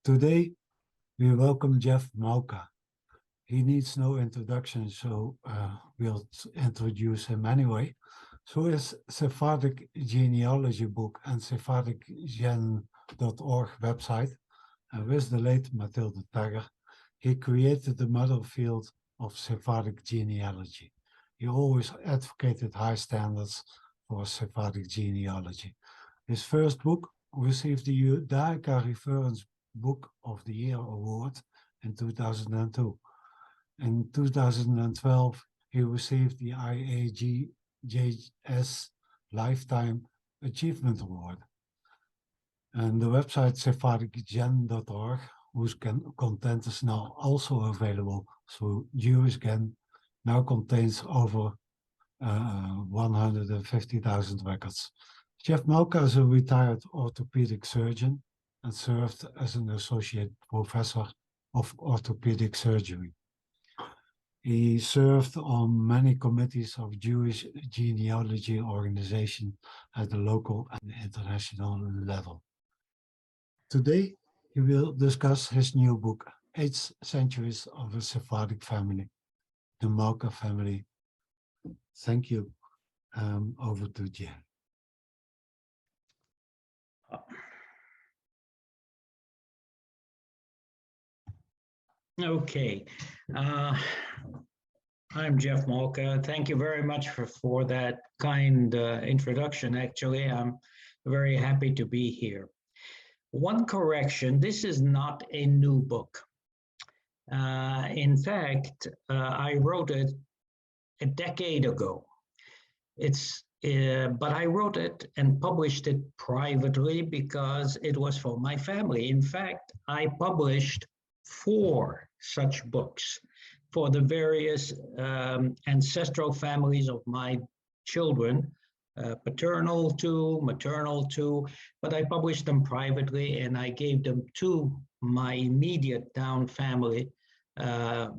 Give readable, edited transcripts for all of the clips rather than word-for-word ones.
Today, we welcome Jeff Malka. He needs no introduction, so we'll introduce him anyway. So his Sephardic Genealogy book and SephardicGen.org website, with the late Mathilde Tagger, he created the mother field of Sephardic genealogy. He always advocated high standards for Sephardic genealogy. His first book received the Judaica Reference Book of the Year Award in 2002. In 2012, he received the IAGJS Lifetime Achievement Award. And the website SephardicGen.org, whose content is now also available through JewishGen, now contains over 150,000 records. Jeff Malka is a retired orthopedic surgeon and served as an associate professor of orthopedic surgery. He served on many committees of Jewish genealogy organization at the local and international level. Today, he will discuss his new book, 8 Centuries of a Sephardic Family, the Malka family. Thank you. Over to Jeff. Okay. I'm Jeff Malka. Thank you very much for that kind introduction. Actually, I'm very happy to be here. One correction, this is not a new book. In fact, I wrote it a decade ago. But I wrote it and published it privately because it was for my family. In fact, I published 4 such books for the various ancestral families of my children, paternal too, maternal too, but I published them privately and I gave them to my immediate down family. I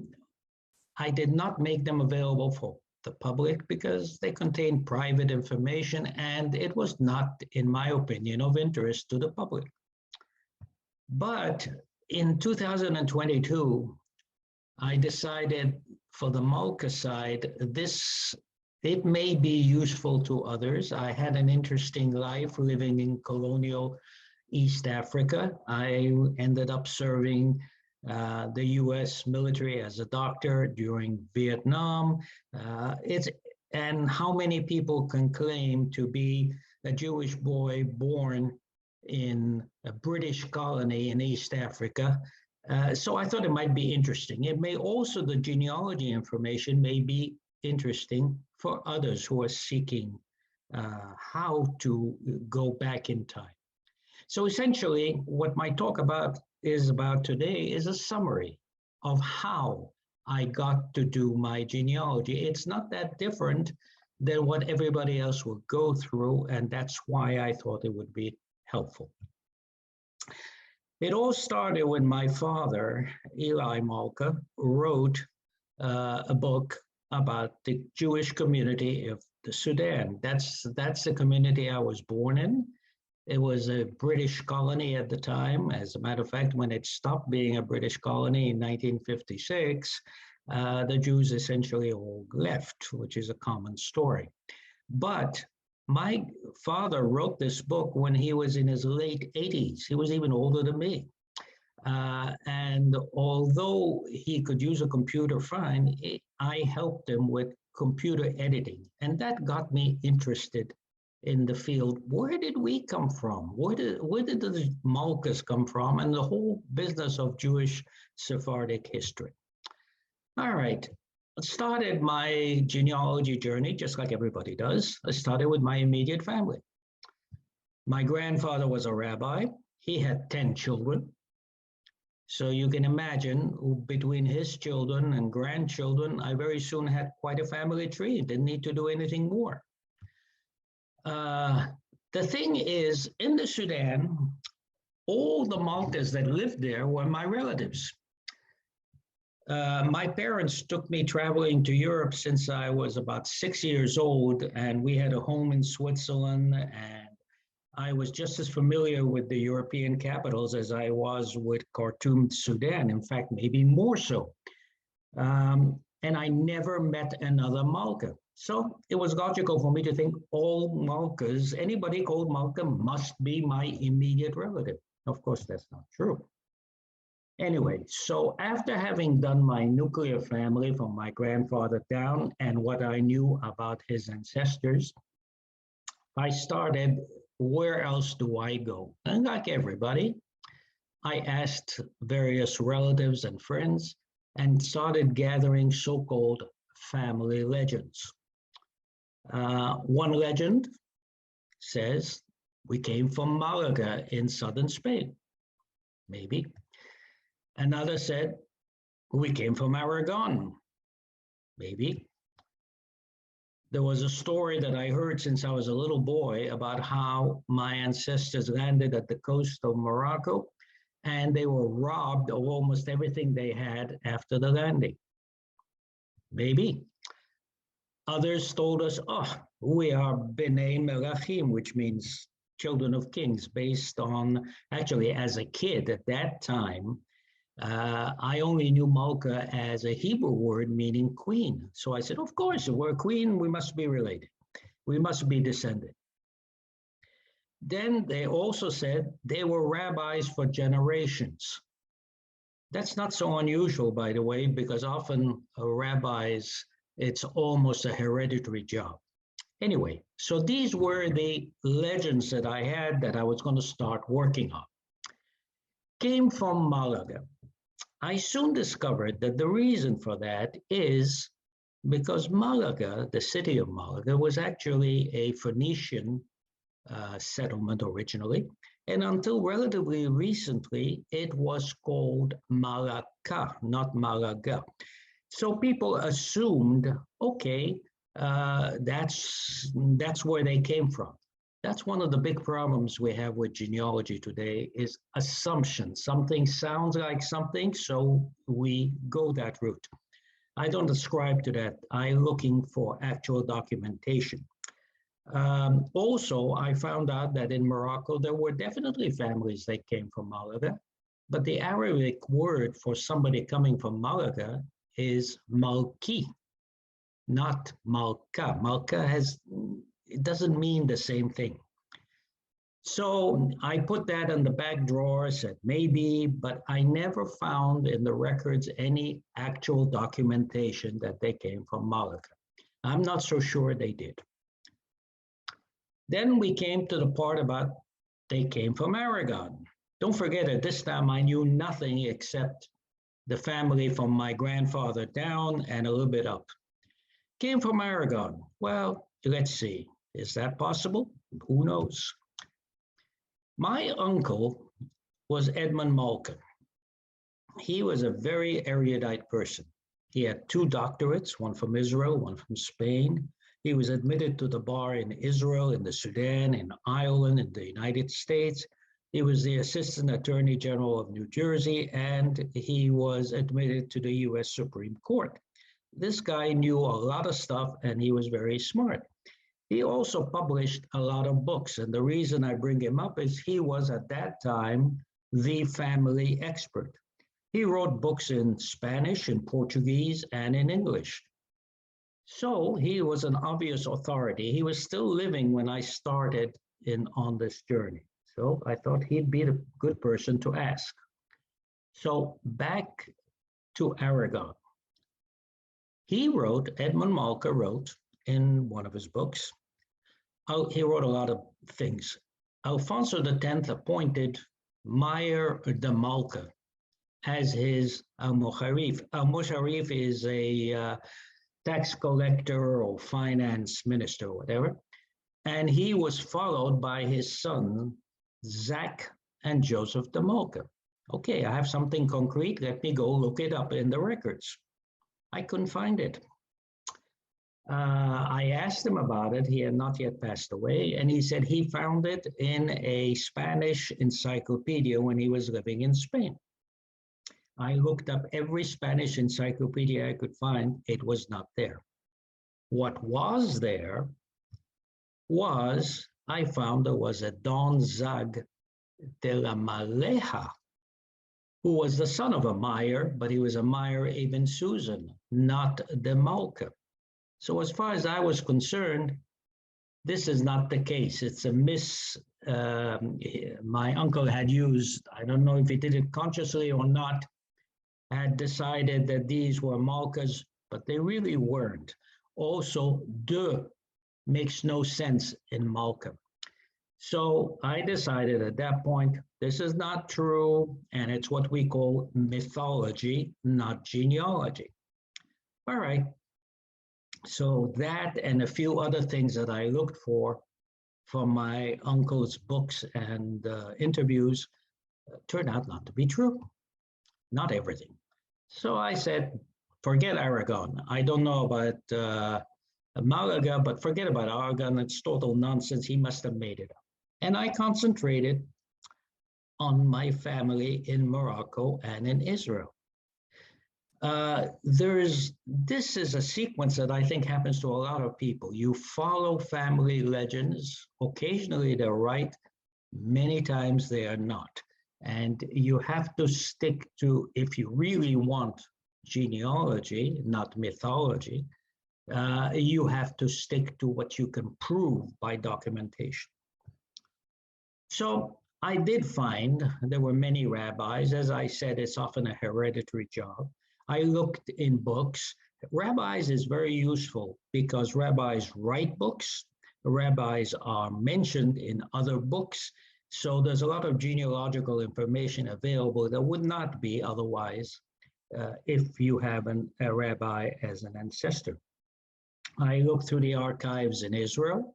did not make them available for the public because they contained private information and it was not, in my opinion, of interest to the public. But in 2022, I decided for the Malka side, it may be useful to others. I had an interesting life living in colonial East Africa. I ended up serving the US military as a doctor during Vietnam. And how many people can claim to be a Jewish boy born in a British colony in East Africa? So I thought it might be interesting. It may also, the genealogy information may be interesting for others who are seeking how to go back in time. So essentially, what my talk is about today is a summary of how I got to do my genealogy. It's not that different than what everybody else will go through, and that's why I thought it would be helpful. It all started when my father, Eli Malka, wrote a book about the Jewish community of the Sudan. That's the community I was born in. It was a British colony at the time. As a matter of fact, when it stopped being a British colony in 1956, the Jews essentially all left, which is a common story. But my father wrote this book when he was in his late 80s. He was even older than me. And although he could use a computer fine, I helped him with computer editing. And that got me interested in the field. Where did we come from? Where did the Malkas come from? And the whole business of Jewish Sephardic history. All right. I started my genealogy journey just like everybody does. I started with my immediate family. My grandfather was a rabbi. He had 10 children. So you can imagine between his children and grandchildren, I very soon had quite a family tree. Didn't need to do anything more. The thing is, in the Sudan, all the Malkas that lived there were my relatives. My parents took me traveling to Europe since I was about 6 years old, and we had a home in Switzerland, and I was just as familiar with the European capitals as I was with Khartoum, Sudan. In fact, maybe more so. And I never met another Malka. So it was logical for me to think all Malkas, anybody called Malka must be my immediate relative. Of course, that's not true. Anyway, so after having done my nuclear family from my grandfather down and what I knew about his ancestors, I started, where else do I go? And like everybody, I asked various relatives and friends and started gathering so-called family legends. One legend says we came from Malaga in southern Spain. Maybe. Another said we came from Aragon. Maybe. There was a story that I heard since I was a little boy about how my ancestors landed at the coast of Morocco and they were robbed of almost everything they had after the landing. Maybe. Others told us, oh, we are B'nai Melachim, which means children of kings, based on, actually, as a kid at that time, I only knew Malka as a Hebrew word meaning queen. So I said, of course, if we're a queen, we must be related. We must be descended. Then they also said they were rabbis for generations. That's not so unusual, by the way, because often rabbis, it's almost a hereditary job. Anyway, so these were the legends that I had that I was going to start working on. Came from Malaga. I soon discovered that the reason for that is because Malaga, the city of Malaga, was actually a Phoenician settlement originally, and until relatively recently, it was called Malacca, not Malaga. So people assumed, okay, that's where they came from. That's one of the big problems we have with genealogy today is assumption. Something sounds like something, so we go that route. I don't ascribe to that. I'm looking for actual documentation. Also, I found out that in Morocco, there were definitely families that came from Malaga, but the Arabic word for somebody coming from Malaga is Malki, not Malka. Malka it doesn't mean the same thing. So I put that in the back drawer, said maybe, but I never found in the records any actual documentation that they came from Malacca. I'm not so sure they did. Then we came to the part about they came from Aragon. Don't forget, at this time, I knew nothing except the family from my grandfather down and a little bit up. Came from Aragon. Well, let's see. Is that possible? Who knows? My uncle was Edmund Malka. He was a very erudite person. He had 2 doctorates, one from Israel, one from Spain. He was admitted to the bar in Israel, in the Sudan, in Ireland, in the United States. He was the Assistant Attorney General of New Jersey, and he was admitted to the US Supreme Court. This guy knew a lot of stuff, and he was very smart. He also published a lot of books, and the reason I bring him up is he was at that time the family expert. He wrote books in Spanish, in Portuguese, and in English. So he was an obvious authority. He was still living when I started on this journey. So I thought he'd be a good person to ask. So back to Aragon. Edmund Malka wrote in one of his books, he wrote a lot of things. Alfonso X appointed Meyer de Malka as his Al-Musharrif. Al-Musharrif is a tax collector or finance minister or whatever. And he was followed by his son, Zach and Joseph de Malka. Okay, I have something concrete. Let me go look it up in the records. I couldn't find it. I asked him about it. He had not yet passed away. And he said he found it in a Spanish encyclopedia when he was living in Spain. I looked up every Spanish encyclopedia I could find. It was not there. What was there was I found there was a Don Zag de la Maleja, who was the son of a Meyer, but he was a Meyer Ibn Susan, not de Malka. So as far as I was concerned, this is not the case. It's a my uncle had used, I don't know if he did it consciously or not, had decided that these were Malkas, but they really weren't. Also, de makes no sense in Malka. So I decided at that point, this is not true, and it's what we call mythology, not genealogy. All right. So that and a few other things that I looked for from my uncle's books and interviews turned out not to be true. Not everything. So I said, forget Aragon. I don't know about Malaga, but forget about Aragon. It's total nonsense. He must have made it up. And I concentrated on my family in Morocco and in Israel. This is a sequence that I think happens to a lot of people. You follow family legends. Occasionally they're right. Many times they are not. And you have to stick to, if you really want genealogy, not mythology, you have to stick to what you can prove by documentation. So I did find there were many rabbis. As I said, it's often a hereditary job. I looked in books. Rabbis is very useful because rabbis write books. Rabbis are mentioned in other books. So there's a lot of genealogical information available that would not be otherwise if you have a rabbi as an ancestor. I looked through the archives in Israel.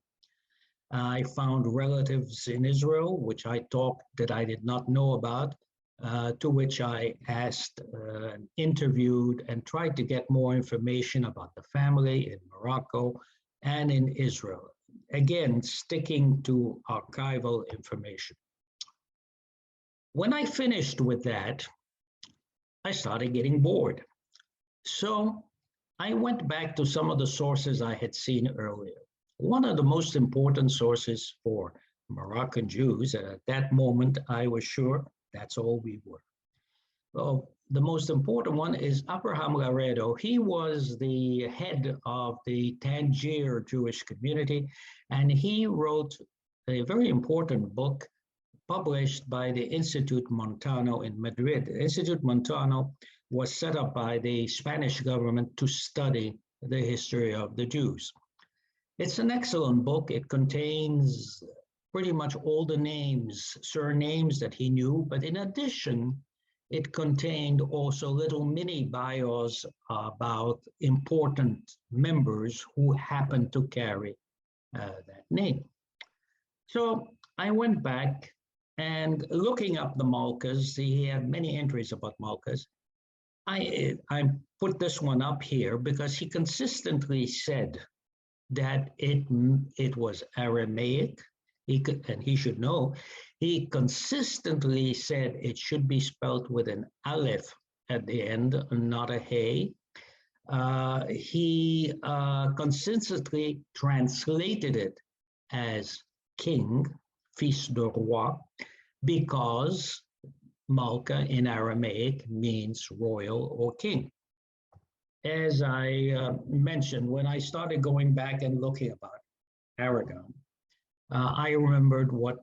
I found relatives in Israel, which I talked that I did not know about, to which I asked, interviewed, and tried to get more information about the family in Morocco and in Israel. Again, sticking to archival information. When I finished with that, I started getting bored. So I went back to some of the sources I had seen earlier. One of the most important sources for Moroccan Jews, and at that moment I was sure that's all we were. Well, the most important one is Abraham Laredo. He was the head of the Tangier Jewish community, and he wrote a very important book published by the Institute Montano in Madrid. The Institute Montano was set up by the Spanish government to study the history of the Jews. It's an excellent book. It contains pretty much all the names, surnames that he knew, but in addition, it contained also little mini bios about important members who happened to carry that name. So I went back and looking up the Malkas, he had many entries about Malkas. I put this one up here because he consistently said that it was Aramaic. And he should know, he consistently said it should be spelled with an aleph at the end, not a hey. He consistently translated it as king, fils de roi, because Malka in Aramaic means royal or king. As I mentioned, when I started going back and looking about Aragon, I remembered what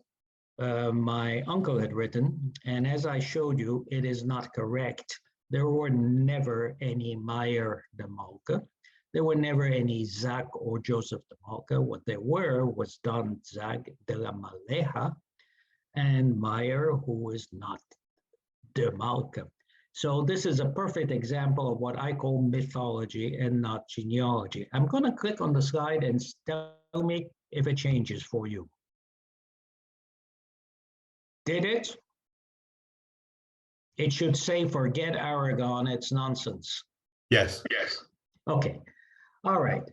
my uncle had written, and as I showed you, it is not correct. There were never any Meyer de Malka. There were never any Zach or Joseph de Malka. What there were was Don Zach de la Maleja and Meyer, who was not de Malka. So this is a perfect example of what I call mythology and not genealogy. I'm going to click on the slide and tell me if it changes for you. Did it? It should say forget Aragon, it's nonsense. Yes. Okay, all right.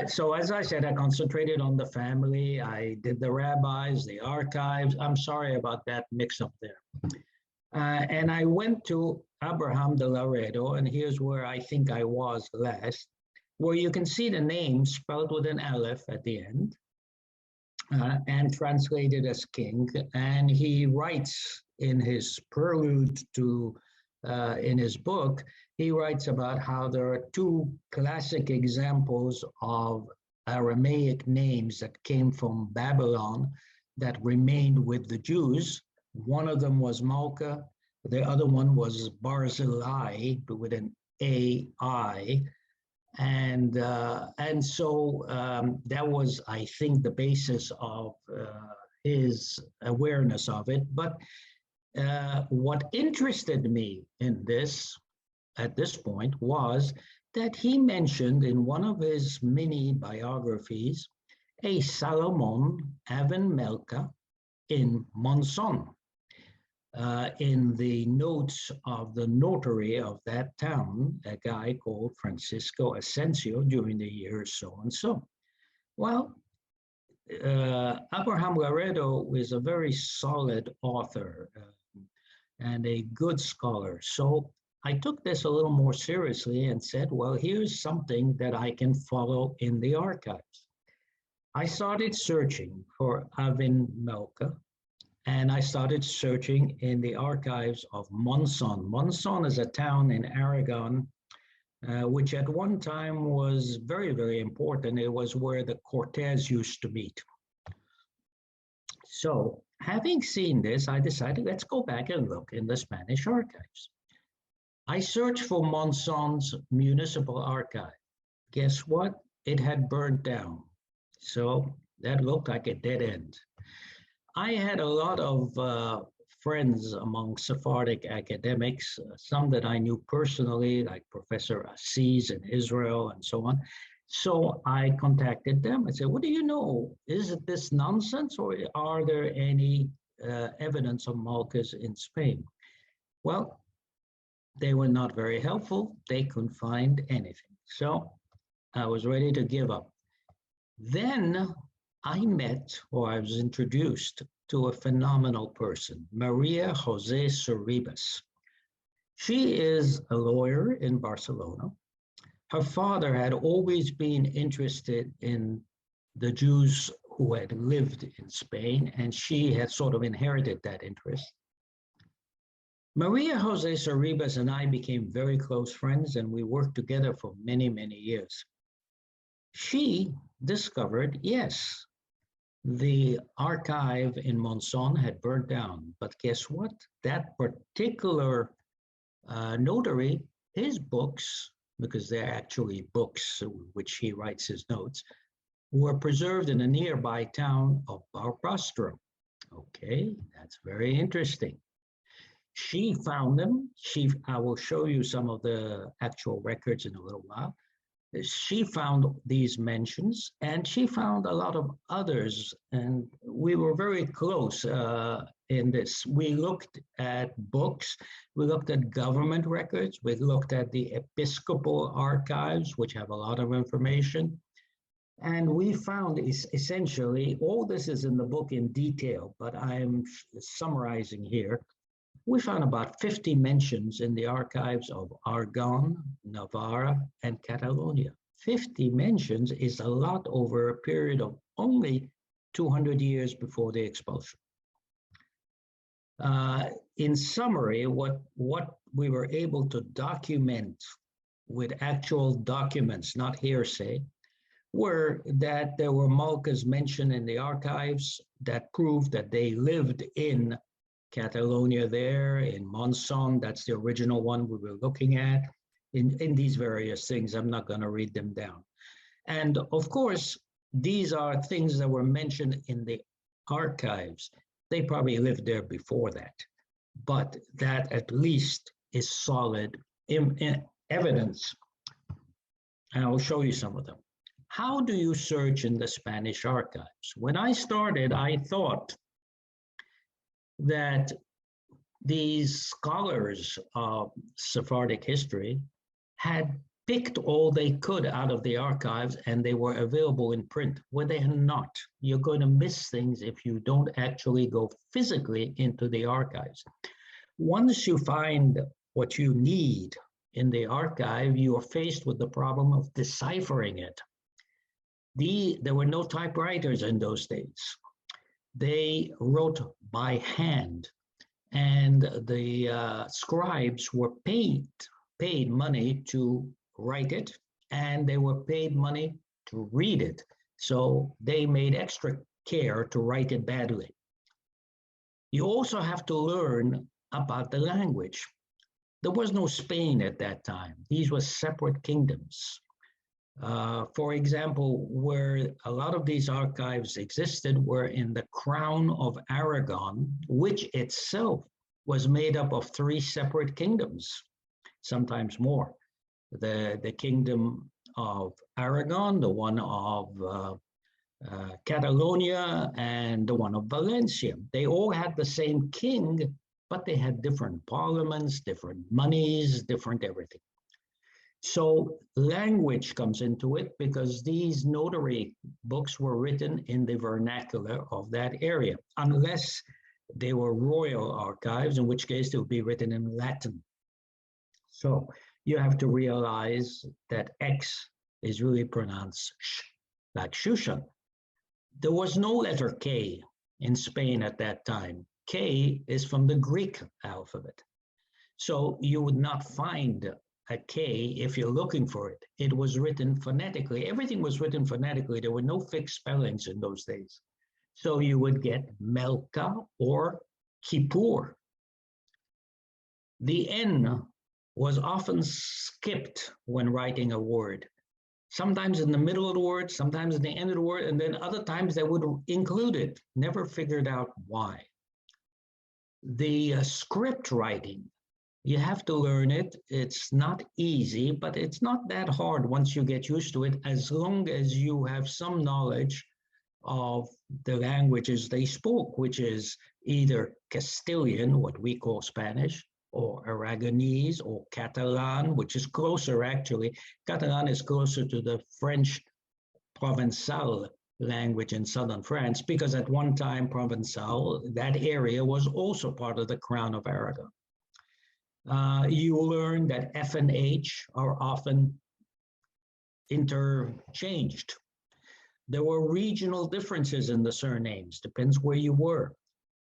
So as I said, I concentrated on the family. I did the rabbis, the archives. I'm sorry about that mix-up there. And I went to Abraham de Laredo, and here's where I think I was last, where you can see the name spelled with an aleph at the end. and translated as king. And he writes in his prelude to, in his book, he writes about how there are two classic examples of Aramaic names that came from Babylon that remained with the Jews. One of them was Malka, the other one was Barzillai with an AI, and so that was, I think, the basis of his awareness of it. But what interested me in this, at this point, was that he mentioned in one of his mini biographies a Salomon Aven Melka in Monson. In the notes of the notary of that town, a guy called Francisco Asensio, during the year so and so. Well, Abraham Laredo is a very solid author and a good scholar. So I took this a little more seriously and said, well, here's something that I can follow in the archives. I started searching for Aven Melka, and I started searching in the archives of Monson. Monson is a town in Aragon, which at one time was very, very important. It was where the Cortes used to meet. So having seen this, I decided, let's go back and look in the Spanish archives. I searched for Monson's municipal archive. Guess what? It had burned down. So that looked like a dead end. I had a lot of friends among Sephardic academics, some that I knew personally, like Professor Assis in Israel and so on. So I contacted them. I said, what do you know? Is it this nonsense, or are there any evidence of Malkas in Spain? Well, they were not very helpful. They couldn't find anything. So I was ready to give up. Then I met, or I was introduced to, a phenomenal person, Maria Jose Sorribas. She is a lawyer in Barcelona. Her father had always been interested in the Jews who had lived in Spain, and she had sort of inherited that interest. Maria Jose Sorribas and I became very close friends, and we worked together for many, many years. She discovered, yes, the archive in Monson had burned down, but guess what? That particular notary, his books, because they're actually books which he writes his notes, were preserved in a nearby town of Barbastro. Okay, that's very interesting. She found them. I will show you some of the actual records in a little while. She found these mentions, and she found a lot of others, and we were very close in this. We looked at books, we looked at government records, we looked at the episcopal archives, which have a lot of information, and we found essentially, all this is in the book in detail, but I'm summarizing here. We found about 50 mentions in the archives of Aragon, Navarra, and Catalonia. 50 mentions is a lot over a period of only 200 years before the expulsion. In summary, what we were able to document with actual documents, not hearsay, were that there were Malkas mentioned in the archives that proved that they lived in Catalonia there, in Monson, that's the original one we were looking at, in these various things. I'm not going to read them down. And of course, these are things that were mentioned in the archives. They probably lived there before that, but that at least is solid evidence. And I'll show you some of them. How do you search in the Spanish archives? When I started, I thought that these scholars of Sephardic history had picked all they could out of the archives and they were available in print. Well, they are not. You're going to miss things if you don't actually go physically into the archives. Once you find what you need in the archive, you are faced with the problem of deciphering it. There were no typewriters in those days. They wrote by hand, and the scribes were paid money to write it, and they were paid money to read it. So they made extra care to write it badly. You also have to learn about the language. There was no Spain at that time. These were separate kingdoms. For example, where a lot of these archives existed were in the Crown of Aragon, which itself was made up of 3 separate kingdoms, sometimes more. The kingdom of Aragon, the one of Catalonia, and the one of Valencia. They all had the same king, but they had different parliaments, different monies, different everything. So language comes into it because these notary books were written in the vernacular of that area, unless they were royal archives, in which case they would be written in Latin. So you have to realize that X is really pronounced sh, like Shushan. There was no letter K in Spain at that time. K is from the Greek alphabet. So you would not find a K if you're looking for it. It was written phonetically. Everything was written phonetically. There were no fixed spellings in those days. So you would get Malka or Kippur. The N was often skipped when writing a word. Sometimes in the middle of the word, sometimes at the end of the word, and then other times they would include it. Never figured out why. The script writing, you have to learn it. It's not easy, but it's not that hard once you get used to it, as long as you have some knowledge of the languages they spoke, which is either Castilian, what we call Spanish, or Aragonese, or Catalan, which is closer actually. Catalan is closer to the French Provençal language in southern France, because at one time Provençal, that area was also part of the Crown of Aragon. You learn that F and H are often interchanged. There were regional differences in the surnames, depends where you were.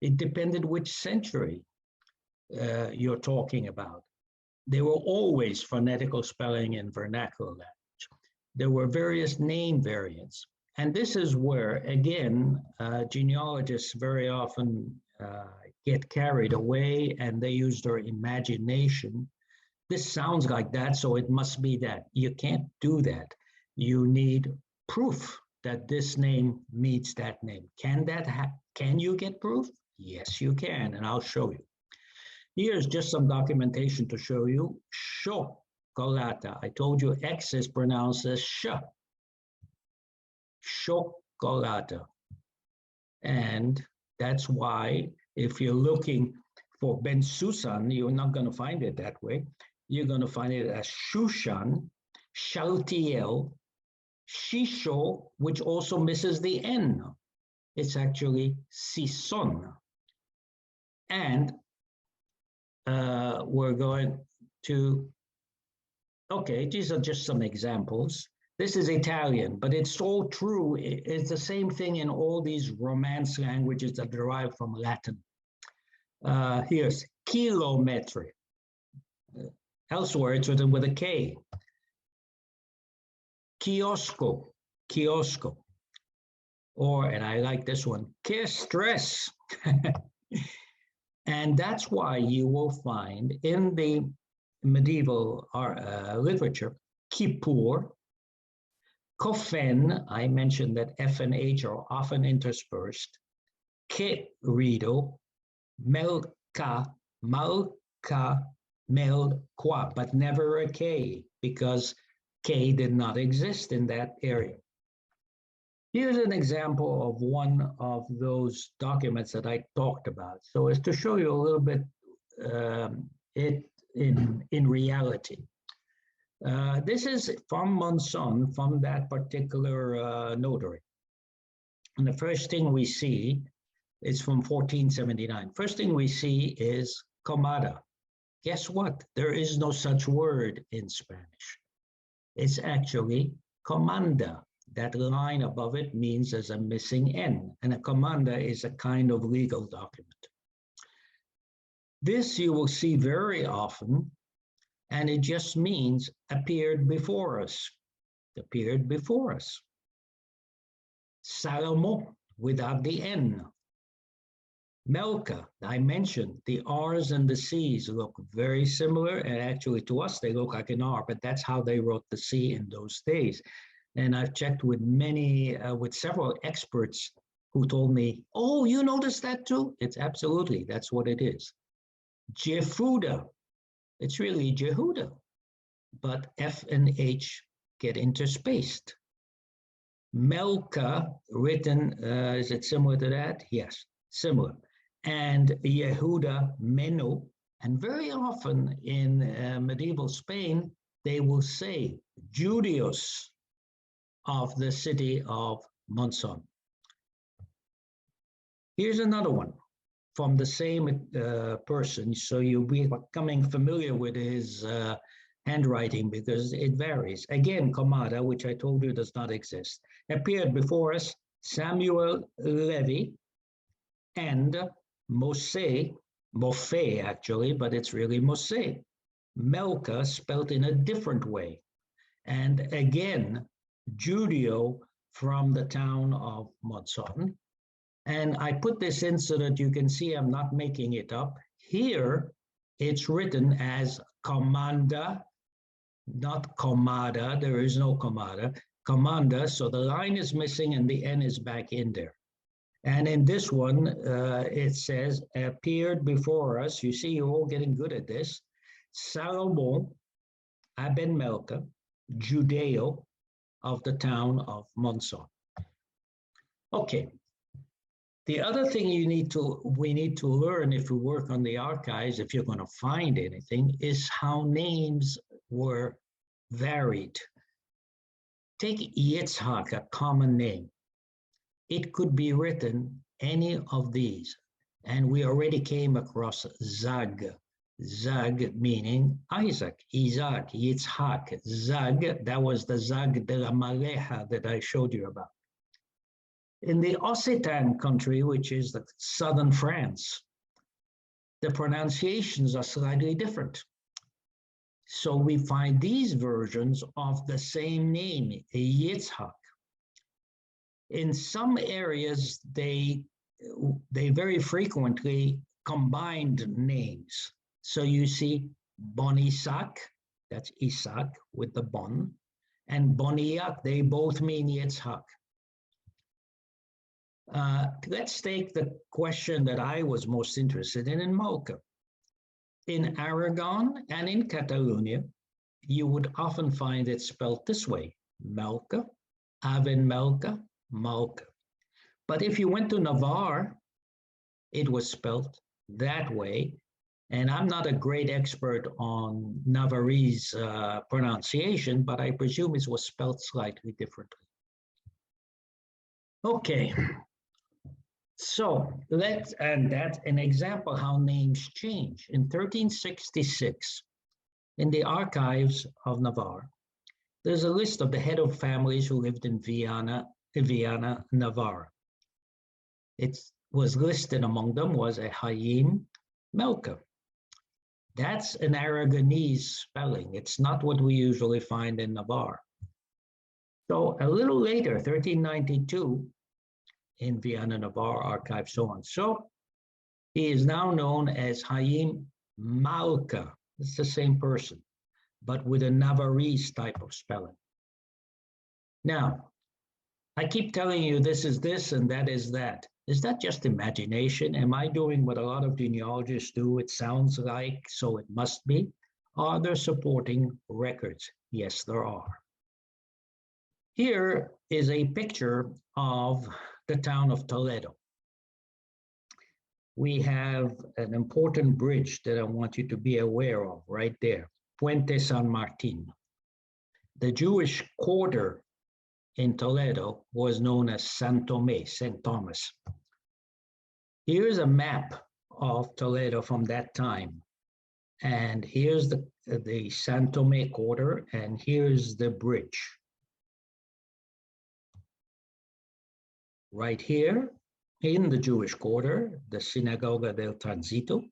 It depended which century you're talking about. There were always phonetical spelling in vernacular language. There were various name variants. And this is where, again, genealogists very often get carried away and they use their imagination. This sounds like that, so it must be that. You can't do that. You need proof that this name meets that name. Can you get proof? Yes, you can, and I'll show you. Here's just some documentation to show you. Chocolata. I told you X is pronounced as sh. Chocolata. And that's why if you're looking for Ben Susan, you're not going to find it that way. You're going to find it as Shushan, Shaltiel, Shisho, which also misses the N. It's actually Sison. And we're going to, okay, these are just some examples. This is Italian, but it's all true. It's the same thing in all these Romance languages that derive from Latin. Here's kilometri. Elsewhere, it's written with a K. Kiosco, kiosco. Or, and I like this one, que stress. And that's why you will find in the medieval literature, Kippur, Kofen, I mentioned that F and H are often interspersed, Querido, Melka, Malka, Melqua, but never a K, because K did not exist in that area. Here's an example of one of those documents that I talked about. So as to show you a little bit it in reality. This is from Monson, from that particular notary. And the first thing we see is from 1479. First thing we see is comada. Guess what? There is no such word in Spanish. It's actually comanda. That line above it means there's a missing N, and a commanda is a kind of legal document. This you will see very often, and it just means appeared before us, appeared before us. Salomon, without the N. Malka, I mentioned, the R's and the C's look very similar, and actually to us they look like an R, but that's how they wrote the C in those days. And I've checked with with several experts who told me, oh, you noticed that too? It's absolutely, that's what it is. Jehuda, it's really Jehuda, but F and H get interspaced. Malka, written, is it similar to that? Yes, similar. And Yehuda, Meno, and very often in medieval Spain, they will say Judeos of the city of Monzon. Here's another one from the same person, so you'll be becoming familiar with his handwriting because it varies. Again, Comada, which I told you does not exist, appeared before us Samuel Levy and Moshe, Mophe actually, but it's really Moshe. Malka spelled in a different way. And again, Judeo from the town of Monzon. And I put this in so that you can see I'm not making it up. Here, it's written as commanda, not comada. There is no comada. Commanda, so the line is missing and the N is back in there. And in this one, it says, appeared before us. You see, you're all getting good at this. Salomon, Aben Malka, Judeo of the town of Monzon. Okay. The other thing we need to learn if we work on the archives, if you're going to find anything, is how names were varied. Take Yitzhak, a common name. It could be written any of these. And we already came across Zag. Zag meaning Isaac, Yitzhak, Zag, that was the Zag de la Maleja that I showed you about. In the Occitan country, which is the southern France, the pronunciations are slightly different. So we find these versions of the same name, Yitzhak. In some areas, they very frequently combined names. So you see Bon Isaac, that's Isaac with the Bon, and Boniak, they both mean Yitzhak. Let's take the question that I was most interested in Malka. In Aragon and in Catalonia, you would often find it spelled this way, Malka, Aven Malka, Malka. But if you went to Navarra, it was spelled that way. And I'm not a great expert on Navarrese pronunciation, but I presume it was spelled slightly differently. Okay. So that's an example how names change. In 1366, in the archives of Navarre, there's a list of the head of families who lived in Viana, Navarre. It was listed among them was a Hayim Malka. That's an Aragonese spelling. It's not what we usually find in Navarre. So a little later, 1392, in Vienna, Navarre archive, so on. So he is now known as Hayim Malka. It's the same person, but with a Navarrese type of spelling. Now, I keep telling you this is this and that is that. Is that just imagination? Am I doing what a lot of genealogists do? It sounds like, so it must be. Are there supporting records? Yes, there are. Here is a picture of the town of Toledo. We have an important bridge that I want you to be aware of right there, Puente San Martin. The Jewish quarter in Toledo was known as San Tomé, St. Thomas. Here's a map of Toledo from that time. And here's the San Tomé quarter, and here's the bridge. right here in the Jewish quarter, the Sinagoga del Transito.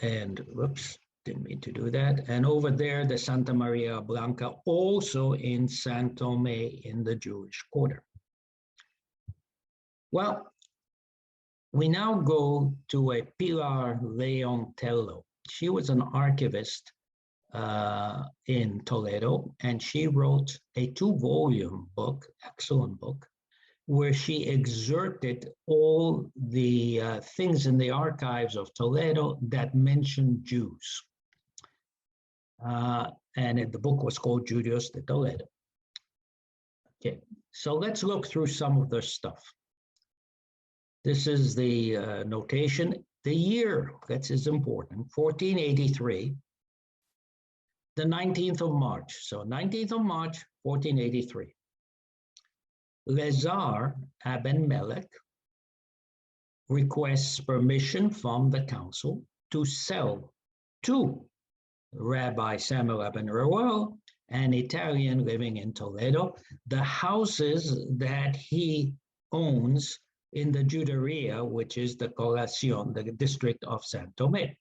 And whoops, didn't mean to do that. And over there, the Santa Maria Blanca, also in San Tome in the Jewish quarter. Well, we now go to a Pilar Leontello. She was an archivist in Toledo, and she wrote a 2-volume book, excellent book, where she excerpted all the things in the archives of Toledo that mention Jews. And the book was called Judios de Toledo. Okay, so let's look through some of their stuff. This is the notation. The year, that is important, 1483, the 19th of March. So 19th of March, 1483. Lezar Aben-Melech requests permission from the council to sell to Rabbi Samuel Aben-Reuel, an Italian living in Toledo, the houses that he owns in the Juderia, which is the Colación, the district of San Tome.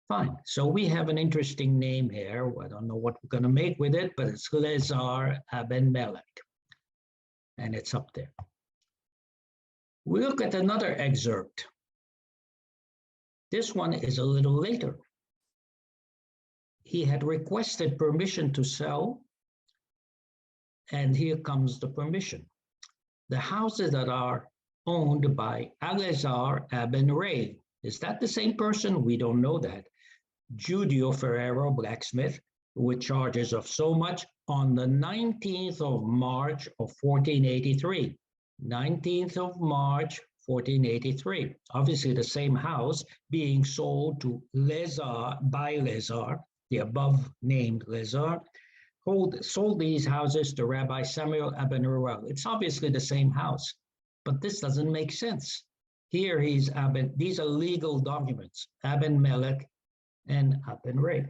Fine, so we have an interesting name here. I don't know what we're going to make with it, but it's Lezar Aben-Melech. And it's up there. We look at another excerpt. This one is a little later. He had requested permission to sell, and here comes the permission. The houses that are owned by Eleazar Aben-Rei. Is that the same person? We don't know that. Judio Ferrero, blacksmith, with charges of so much on the 19th of March of 1483. 19th of March, 1483. Obviously the same house being sold to Lezar, by Lezar, the above named Lezar, sold these houses to Rabbi Samuel Aben-Reuel. It's obviously the same house, but this doesn't make sense. Here these are legal documents, Aben-Melech and Aben-Rei.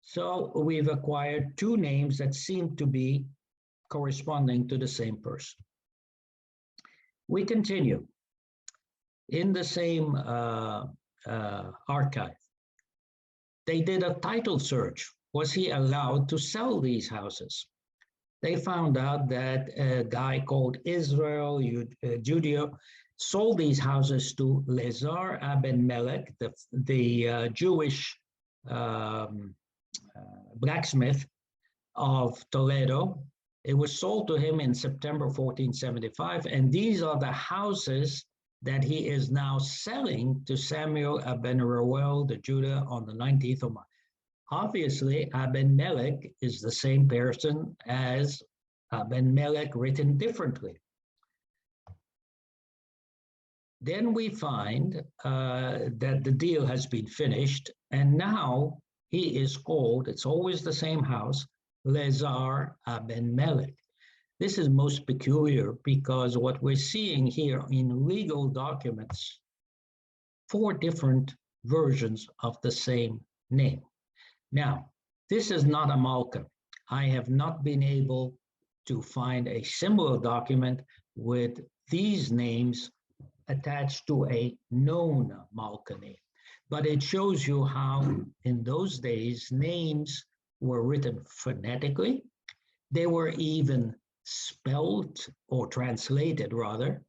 So we've acquired 2 names that seem to be corresponding to the same person. We continue. In the same archive, they did a title search. Was he allowed to sell these houses? They found out that a guy called Israel Judio sold these houses to Lezar Aben-Melech, the Jewish blacksmith of Toledo. It was sold to him in September 1475, and these are the houses that he is now selling to Samuel Aben-Reuel, the Judah, on the 19th of March. Obviously, Aben-Melech is the same person as Aben-Melech, written differently. Then we find that the deal has been finished, and now he is called, it's always the same house, Lezar Aben-Melech. This is most peculiar because what we're seeing here in legal documents, 4 different versions of the same name. Now, this is not a Malka. I have not been able to find a similar document with these names attached to a known Malka name. But it shows you how in those days names were written phonetically. They were even spelled or translated rather.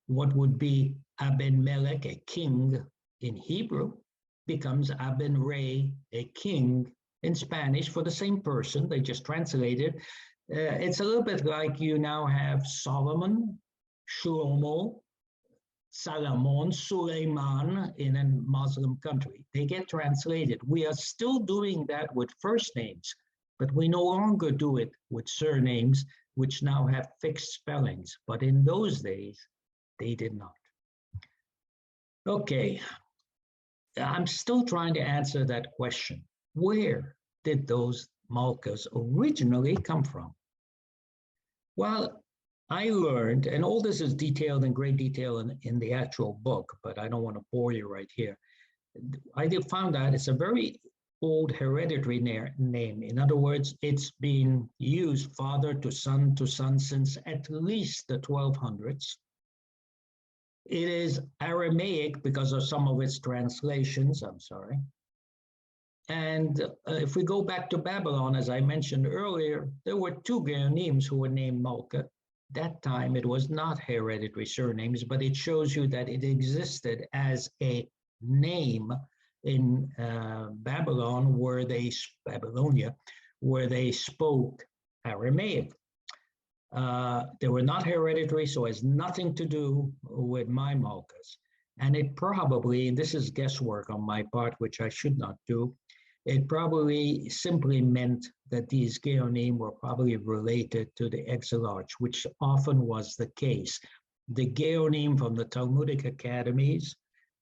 What would be Aben-Melech, a king in Hebrew, becomes Aben-Rei, a king in Spanish for the same person. They just translated. It's a little bit like you now have Solomon, Shlomo, Salomon, Suleiman in a Muslim country. They get translated. We are still doing that with first names, but we no longer do it with surnames, which now have fixed spellings. But in those days, they did not. Okay, I'm still trying to answer that question. Where did those Malkas originally come from? Well, I learned, and all this is detailed in great detail in the actual book, but I don't want to bore you right here. I found out it's a very old hereditary name. In other words, it's been used father to son since at least the 1200s. It is Aramaic because of some of its translations, I'm sorry. And if we go back to Babylon, as I mentioned earlier, there were two Geonims who were named Malka. That time it was not hereditary surnames, but it shows you that it existed as a name in Babylon, Babylonia, where they spoke Aramaic. They were not hereditary, so it has nothing to do with my Malkas. And it probably, this is guesswork on my part, which I should not do, it probably simply meant that these Geonim were probably related to the exilarch, which often was the case. The Geonim from the Talmudic academies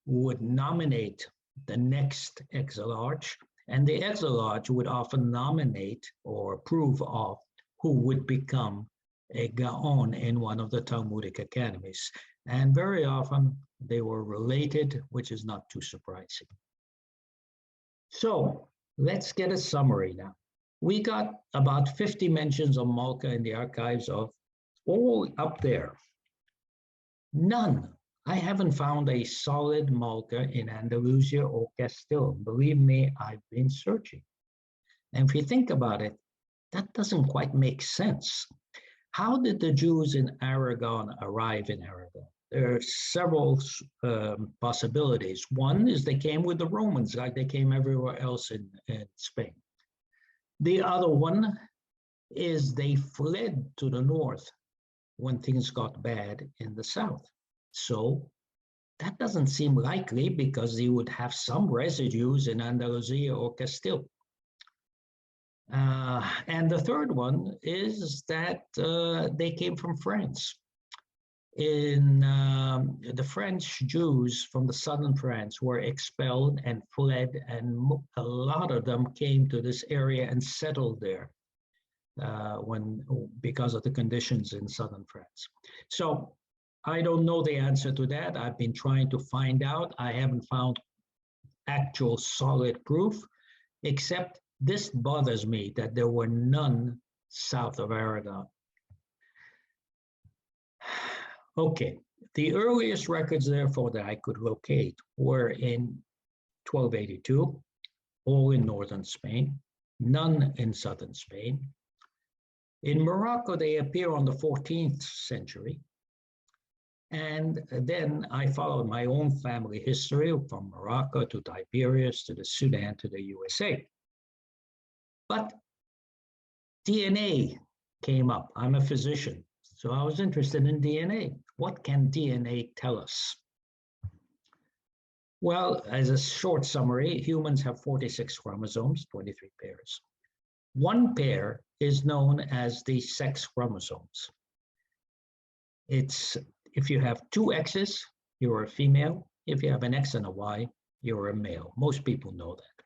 would nominate the next exilarch, and the exilarch would often nominate or approve of who would become a Gaon in one of the Talmudic academies. And very often they were related, which is not too surprising. So let's get a summary now. We got about 50 mentions of Malka in the archives of all up there. None. I haven't found a solid Malka in Andalusia or Castile. Believe me, I've been searching. And if you think about it, that doesn't quite make sense. How did the Jews in Aragon arrive in Aragon? There are several possibilities. One is they came with the Romans, like they came everywhere else in Spain. The other one is they fled to the north when things got bad in the south. So that doesn't seem likely because they would have some residues in Andalusia or Castile. And the third one is that they came from France. In the French Jews from the southern France were expelled and fled, and a lot of them came to this area and settled there because of the conditions in southern France. So I don't know the answer to that. I've been trying to find out. I haven't found actual solid proof, except this bothers me that there were none south of Aragon. Okay, the earliest records, therefore, that I could locate were in 1282, all in northern Spain, none in southern Spain. In Morocco, they appear on the 14th century. And then I followed my own family history from Morocco to Tiberias to the Sudan to the USA. But DNA came up. I'm a physician, so I was interested in DNA. What can DNA tell us? Well, as a short summary, humans have 46 chromosomes, 23 pairs. One pair is known as the sex chromosomes. It's if you have two X's, you're a female. If you have an X and a Y, you're a male. Most people know that.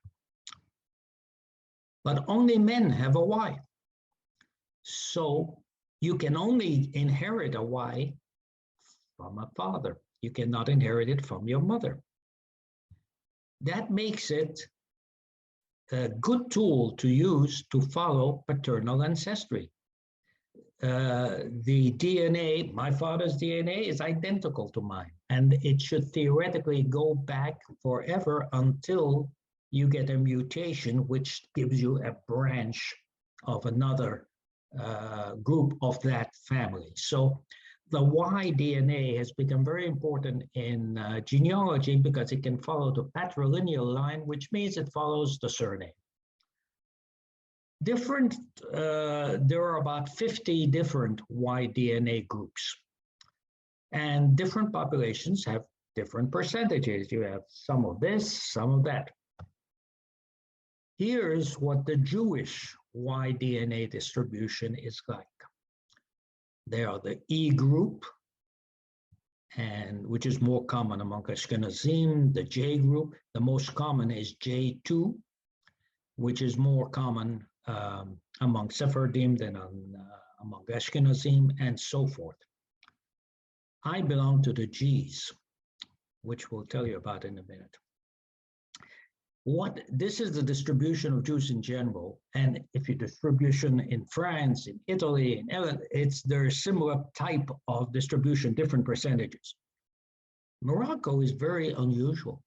But only men have a Y. So you can only inherit a Y from a father. You cannot inherit it from your mother. That makes it a good tool to use to follow paternal ancestry. The DNA, my father's DNA, is identical to mine, and it should theoretically go back forever until you get a mutation, which gives you a branch of another group of that family. So the Y DNA has become very important in genealogy because it can follow the patrilineal line, which means it follows the surname. There are about 50 different Y DNA groups, and different populations have different percentages. You have some of this, some of that. Here's what the Jewish Y DNA distribution is like. There are the E group, and which is more common among Ashkenazim, the J group. The most common is J2, which is more common among Sephardim than among Ashkenazim, and so forth. I belong to the Gs, which we'll tell you about in a minute. This is the distribution of Jews in general. And if you distribution in France, in Italy, in there's similar type of distribution, different percentages. Morocco is very unusual.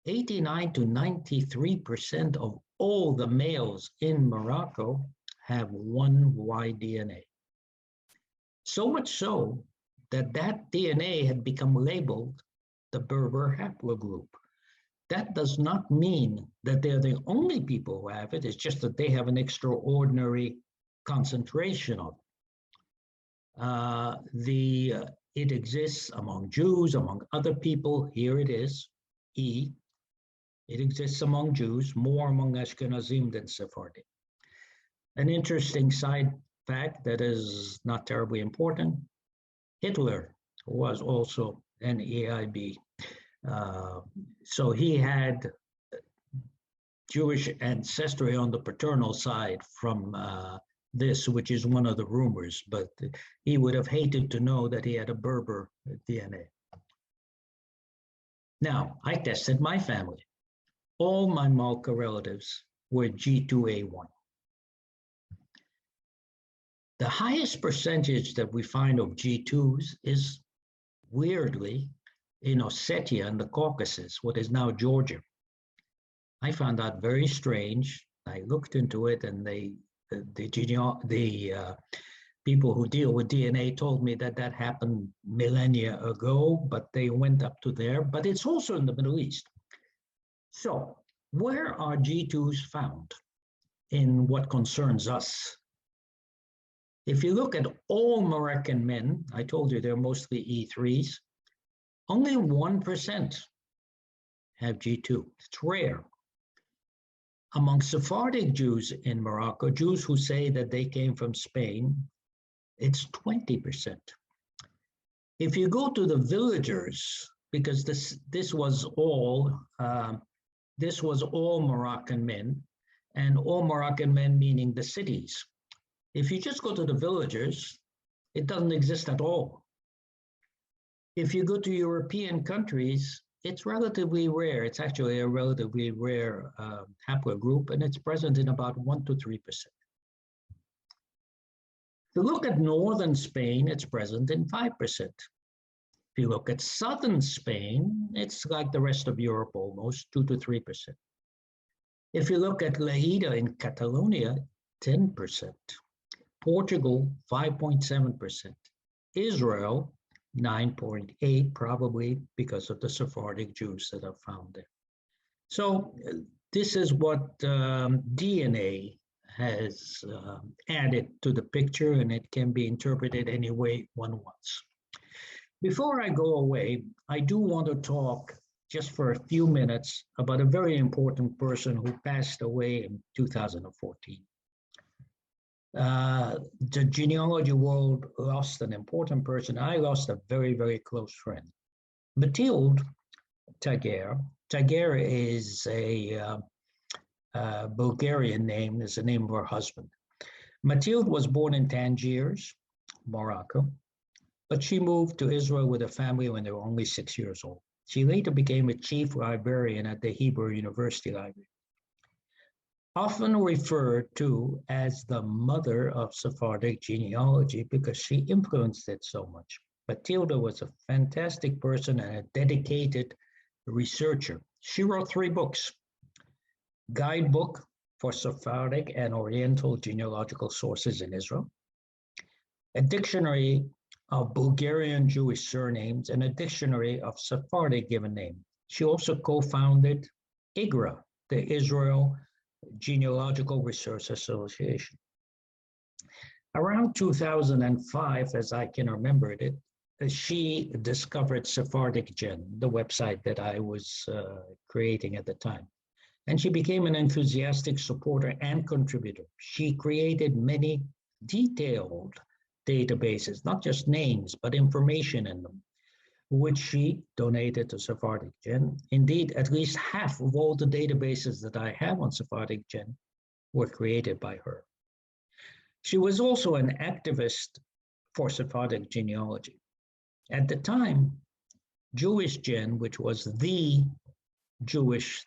89 to 93% of all the males in Morocco have one Y DNA. So much so that DNA had become labeled the Berber haplogroup. That does not mean that they're the only people who have it. It's just that they have an extraordinary concentration of it. It exists among Jews, among other people. Here it is, E. It exists among Jews, more among Ashkenazim than Sephardim. An interesting side fact that is not terribly important, Hitler was also an EIB. So he had Jewish ancestry on the paternal side from this, which is one of the rumors, but he would have hated to know that he had a Berber DNA. Now, I tested my family. All my Malka relatives were G2A1. The highest percentage that we find of G2s is, weirdly, in Ossetia and the Caucasus, what is now Georgia. I found that very strange. I looked into it, and the people who deal with DNA told me that that happened millennia ago, but they went up to there. But it's also in the Middle East. So where are G2s found in what concerns us? If you look at all Moroccan men, I told you they're mostly E3s, only 1% have G2. It's rare. Among Sephardic Jews in Morocco, Jews who say that they came from Spain, it's 20%. If you go to the villagers, because this was all Moroccan men, and all Moroccan men meaning the cities. If you just go to the villagers, it doesn't exist at all. If you go to European countries, it's relatively rare. It's actually a relatively rare haplogroup, and it's present in about 1 to 3%. If you look at northern Spain, it's present in 5%. If you look at southern Spain, it's like the rest of Europe almost, 2 to 3%. If you look at Lleida in Catalonia, 10%. Portugal, 5.7%. Israel, 9.8%, probably because of the Sephardic Jews that are found there. So this is what DNA has added to the picture, and it can be interpreted any way one wants. Before I go away, I do want to talk just for a few minutes about a very important person who passed away in 2014. The genealogy world lost an important person. I lost a very, very close friend. Mathilde Taguer. Taguer is a Bulgarian name, is the name of her husband. Mathilde was born in Tangiers, Morocco, but she moved to Israel with her family when they were only 6 years old. She later became a chief librarian at the Hebrew University Library. Often referred to as the mother of Sephardic genealogy because she influenced it so much. Mathilde was a fantastic person and a dedicated researcher. She wrote 3 books: Guidebook for Sephardic and Oriental Genealogical Sources in Israel, a dictionary of Bulgarian Jewish surnames, and a dictionary of Sephardic given name. She also co-founded IGRA, the Israel Genealogical Research Association. Around 2005, as I can remember it, she discovered Sephardic Gen, the website that I was creating at the time. And she became an enthusiastic supporter and contributor. She created many detailed databases, not just names, but information in them, which she donated to Sephardic Gen. Indeed, at least half of all the databases that I have on Sephardic Gen were created by her. She was also an activist for Sephardic genealogy. At the time, Jewish Gen, which was the Jewish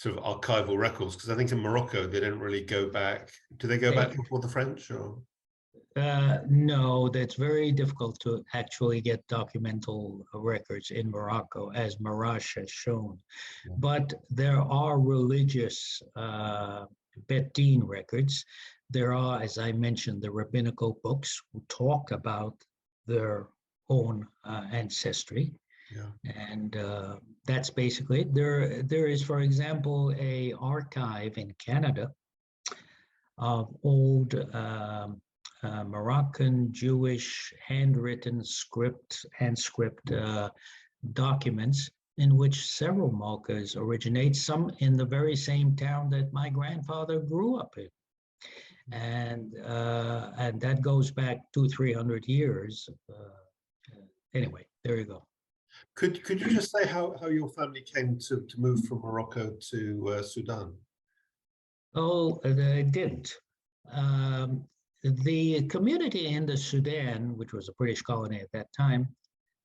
sort of archival records? Because I think in Morocco they didn't really go back. Do they go back before the French or? No, that's very difficult to actually get documental records in Morocco, as Marash has shown. Yeah. But there are religious Bettine records. There are, as I mentioned, the rabbinical books who talk about their own ancestry. Yeah. And that's basically it. There is, for example, a archive in Canada of old Moroccan Jewish handwritten hand script documents in which several Malkas originate, some in the very same town that my grandfather grew up in. And that goes back 200-300 years. Anyway, there you go. Could you just say how your family came to move from Morocco to Sudan? Oh, they didn't. The community in the Sudan, which was a British colony at that time,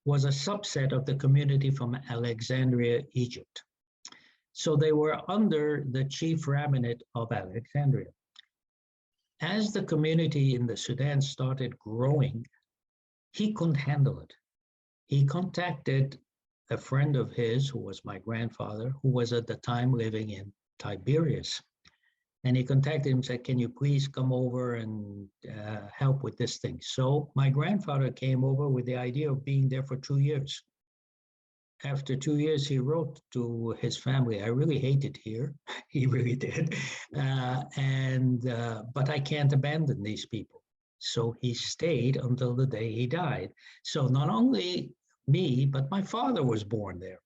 was a subset of the community from Alexandria, Egypt. So they were under the chief rabbinate of Alexandria. As the community in the Sudan started growing, he couldn't handle it. He contacted a friend of his, who was my grandfather, who was at the time living in Tiberias. And he contacted him and said, can you please come over and help with this thing? So my grandfather came over with the idea of being there for 2 years. After 2 years, he wrote to his family, I really hate it here. He really did. But I can't abandon these people. So he stayed until the day he died. So not only me, but my father was born there.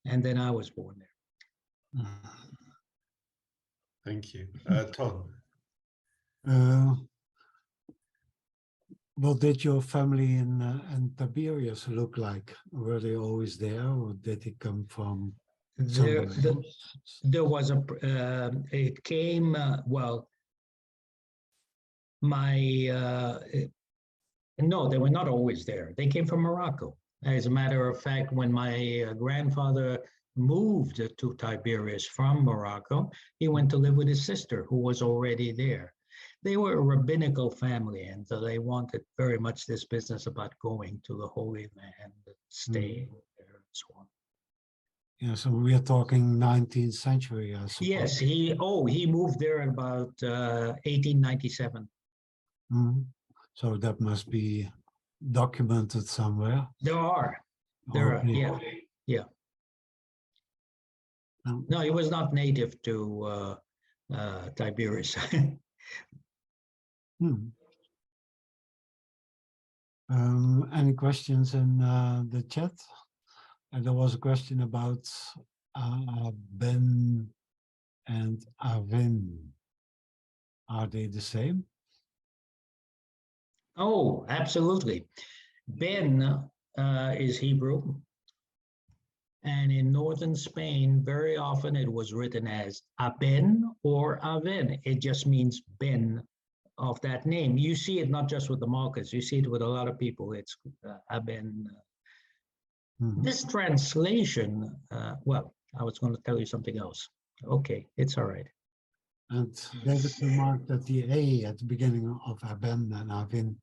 And then I was born there. Thank you. Tom? What did your family in Tiberias look like? Were they always there, or did they come from somewhere else? There was it came, well, no, they were not always there. They came from Morocco. As a matter of fact, when my grandfather moved to Tiberias from Morocco, he went to live with his sister, who was already there. They were a rabbinical family, and so they wanted very much this business about going to the Holy Land, staying there, and so on. Yeah, so we are talking 19th century, I suppose. Yes, he moved there in about 1897. So that must be documented somewhere. There are, yeah. No, he was not native to Tiberias. Any questions in the chat? And there was a question about Ben and Avin. Are they the same? Oh, absolutely. Ben is Hebrew. And in northern Spain, very often it was written as Aben or Aven. It just means Ben of that name. You see it not just with the Malkas, you see it with a lot of people. It's Aben. This translation, well, I was going to tell you something else. Okay, it's all right. And David remarked that the A at the beginning of Aben and Avin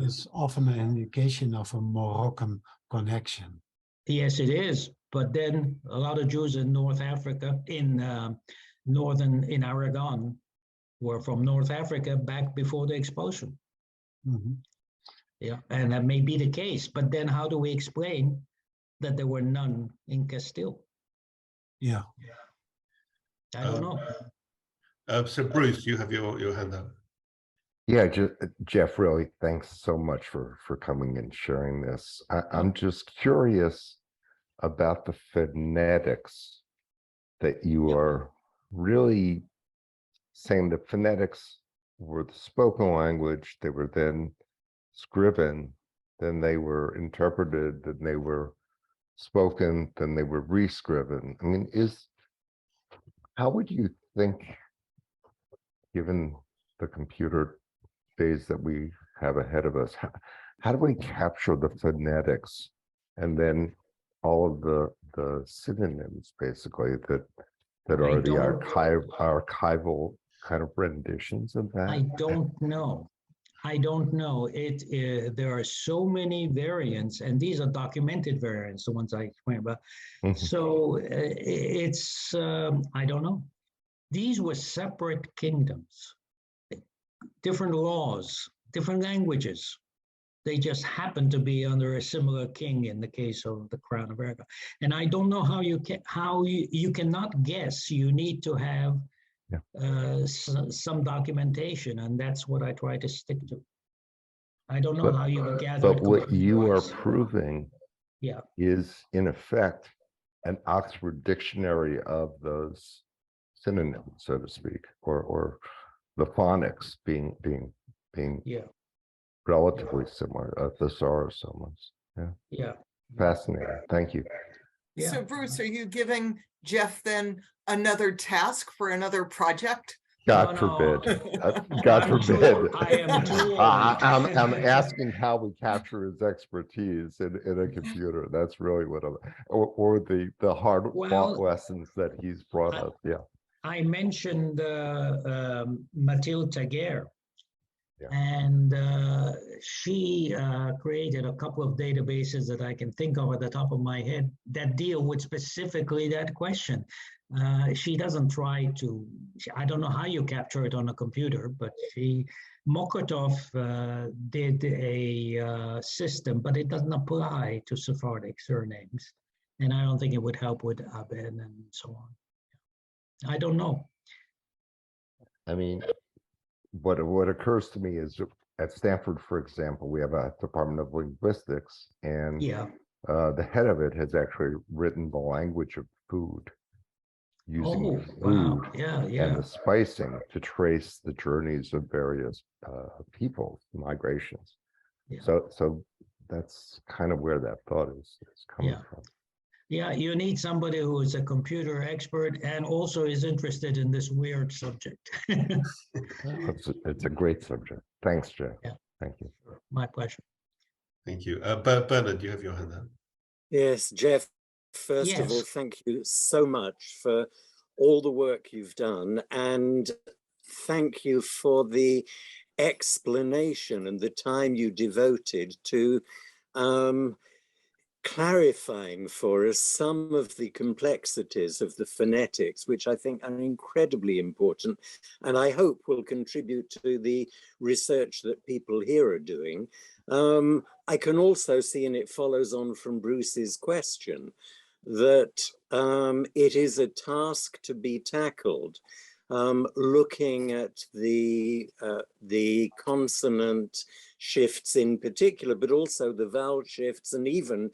is often an indication of a Moroccan connection. Yes, it is. But then a lot of Jews in North Africa, in Aragon, were from North Africa back before the expulsion. Yeah, and that may be the case. But then how do we explain that there were none in Castile? Yeah. I don't know. So Bruce, you have your hand up. Yeah, Jeff, really, thanks so much for coming and sharing this. I'm just curious about the phonetics that you are really saying. The phonetics were the spoken language, they were then scriven, then they were interpreted, then they were spoken, then they were rescriven. I mean, how would you think, given the computer days that we have ahead of us, how do we capture the phonetics and then all of the the synonyms, basically, that I are the don't- archival kind of renditions of that? I don't know. I don't know. There are so many variants, and these are documented variants, the ones I explained about. Mhm. So it's, I don't know. These were separate kingdoms, different laws, different languages. They just happen to be under a similar king in the case of the Crown of Aragon. And I don't know how you cannot guess. You need to have some documentation, and that's what I try to stick to. I don't know But- how you would gather. But what you are proving Yeah. is, in effect, an Oxford dictionary of those synonyms, so to speak, or the phonics being Yeah. relatively similar, thesaurus almost. Yeah, Yeah. fascinating. Thank you. Yeah. So Bruce, are you giving Jeff then another task for another project? God No, forbid. no. God I'm too- forbid. I am too old. I'm asking how we capture his expertise in a computer. That's really what I'm, or the hard Well, fought lessons that he's brought us. Yeah. I mentioned Mathilde Taguer, Yeah. and she created a couple of databases that I can think of at the top of my head that deal with specifically that question. She doesn't try to, I don't know how you capture it on a computer, but Mokotov did a system, but it doesn't apply to Sephardic surnames. And I don't think it would help with Aben and so on. I don't know. I mean, what occurs to me is at Stanford, for example, we have a Department of Linguistics, and Yeah. the head of it has actually written the language of food, using Oh, food wow. Yeah, and yeah. the spicing to trace the journeys of various people, migrations. Yeah. So that's kind of where that thought is coming Yeah. from. Yeah, you need somebody who is a computer expert and also is interested in this weird subject. It's a great subject. Thanks, Jeff. Yeah. Thank you. My pleasure. Thank you. Bernard, you have your hand up. Yes, Jeff, first of all, Yes. thank you so much for all the work you've done, and thank you for the explanation and the time you devoted to clarifying for us some of the complexities of the phonetics, which I think are incredibly important, and I hope will contribute to the research that people here are doing. I can also see, and it follows on from Bruce's question, that it is a task to be tackled, looking at the consonant shifts in particular, but also the vowel shifts, and even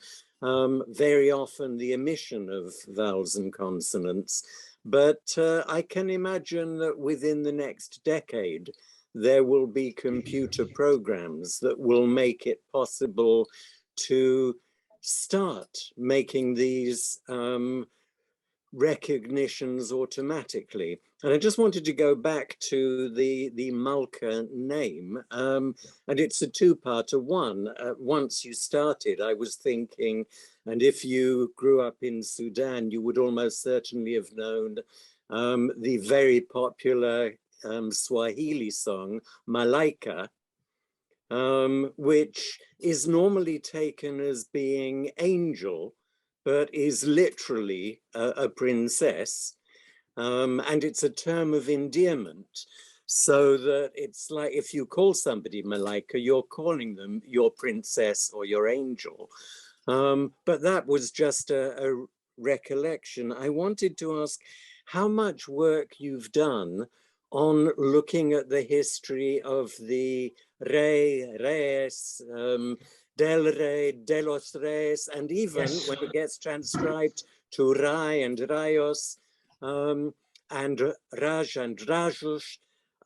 very often the omission of vowels and consonants. But I can imagine that within the next decade, there will be computer programs that will make it possible to start making these recognitions automatically. And I just wanted to go back to the Malka name, and it's a two-parter. One, once you started, I was thinking, and if you grew up in Sudan, you would almost certainly have known the very popular Swahili song, Malaika, which is normally taken as being angel, but is literally a princess. And it's a term of endearment. So that it's like if you call somebody Malaika, you're calling them your princess or your angel. But that was just a recollection. I wanted to ask how much work you've done on looking at the history of the rey, reyes, del rey, de los reyes, and even Yes. when it gets transcribed to Rai and Rayos, and Raj and Rajush,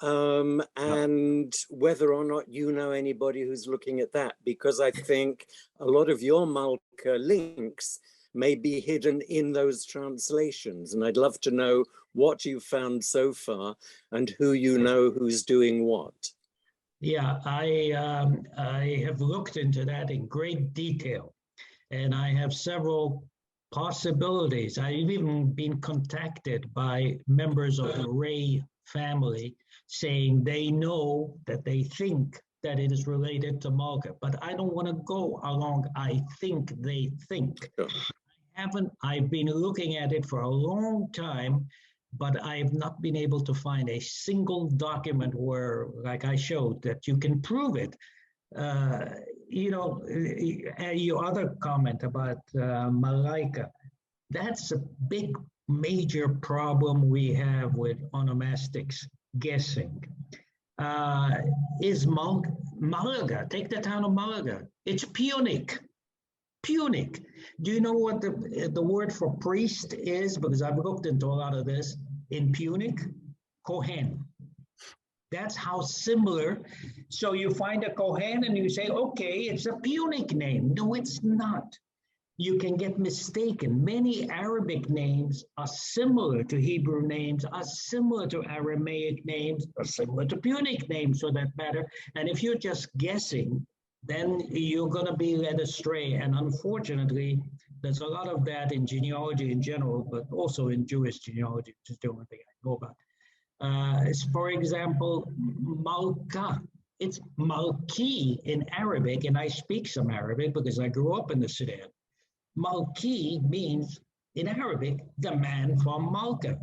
and whether or not you know anybody who's looking at that, because I think a lot of your Malka links may be hidden in those translations. And I'd love to know what you've found so far and who you know who's doing what. Yeah, I have looked into that in great detail, and I have several possibilities. I've even been contacted by members of the Ray family saying they know that they think that it is related to Malka, but I don't want to go along. I think they think. I've been looking at it for a long time, but I've not been able to find a single document where, like I showed, that you can prove it. Your other comment about Malka, that's a big, major problem we have with onomastics, guessing. Is Malaga, take the town of Malaga, it's Punic. Punic. Do you know what the word for priest is? Because I've looked into a lot of this. In Punic, Kohen. That's how similar. So you find a Kohen and you say, okay, it's a Punic name. No, it's not. You can get mistaken. Many Arabic names are similar to Hebrew names, are similar to Aramaic names, are similar to Punic names for that matter. And if you're just guessing, then you're going to be led astray. And unfortunately, there's a lot of that in genealogy in general, but also in Jewish genealogy, which is the only thing I know about. For example, Malka. It's Malki in Arabic, and I speak some Arabic because I grew up in the Sudan. Malki means, in Arabic, the man from Malka.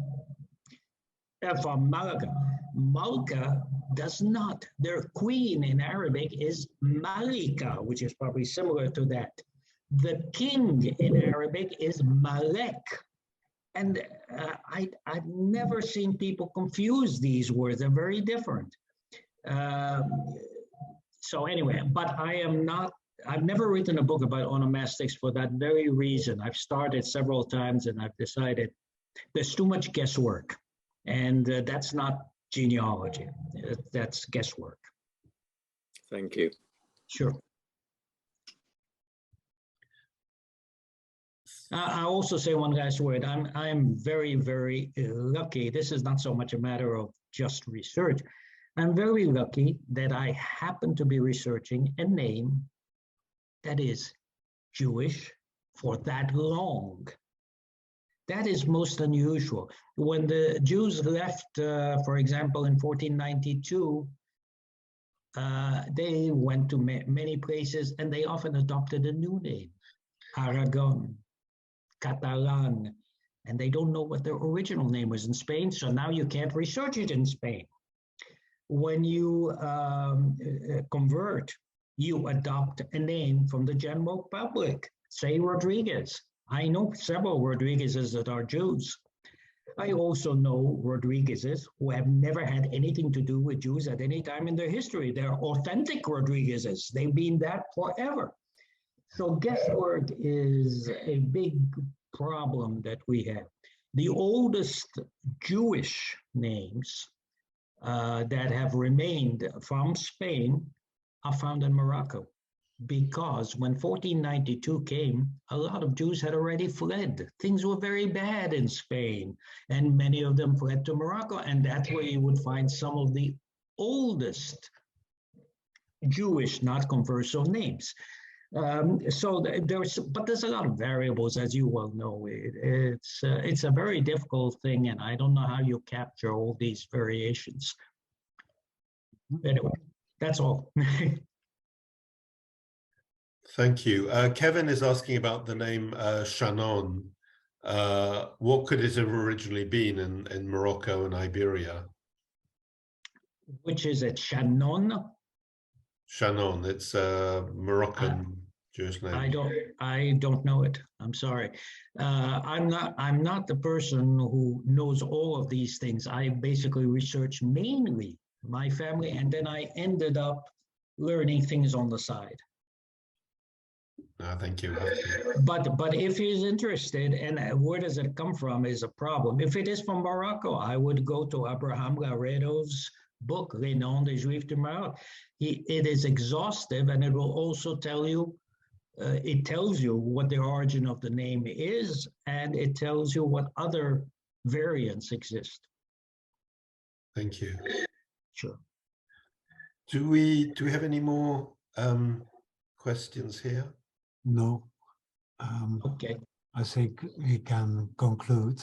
From Malaga. Malka does not. Their queen in Arabic is Malika, which is probably similar to that. The king in Arabic is Malek. And I've never seen people confuse these words. They're very different. So anyway, but I've never written a book about onomastics for that very reason. I've started several times and I've decided there's too much guesswork. And that's not genealogy. That's guesswork. Thank you. Sure. I'll also say one last word. I'm very, very lucky. This is not so much a matter of just research. I'm very lucky that I happen to be researching a name that is Jewish for that long. That is most unusual. When the Jews left, for example, in 1492, they went to many places and they often adopted a new name, Aragon, Catalan, and they don't know what their original name was in Spain, so now you can't research it in Spain. When you convert, you adopt a name from the general public, say Rodriguez. I know several Rodriguezes that are Jews. I also know Rodriguezes who have never had anything to do with Jews at any time in their history. They're authentic Rodriguezes. They've been that forever. So guesswork is a big problem that we have. The oldest Jewish names that have remained from Spain are found in Morocco, because when 1492 came, a lot of Jews had already fled. Things were very bad in Spain, and many of them fled to Morocco, and that's where you would find some of the oldest Jewish, not converso names. So there's a lot of variables, as you well know. It's a very difficult thing, and I don't know how you capture all these variations. Anyway, that's all. Thank you. Kevin is asking about the name Shannon. What could it have originally been in Morocco and Iberia? Which is it, Shannon? Shannon, it's a Moroccan Jewish name. I don't know it. I'm sorry. I'm not the person who knows all of these things. I basically research mainly my family, and then I ended up learning things on the side. Thank you. But if he's interested, and where does it come from is a problem. If it is from Morocco, I would go to Abraham Laredo's book, Les Noms des Juifs du Maroc. It is exhaustive, and it will also tell you, it tells you what the origin of the name is, and it tells you what other variants exist. Thank you. Sure. Do we have any more questions here? No. Okay. I think we can conclude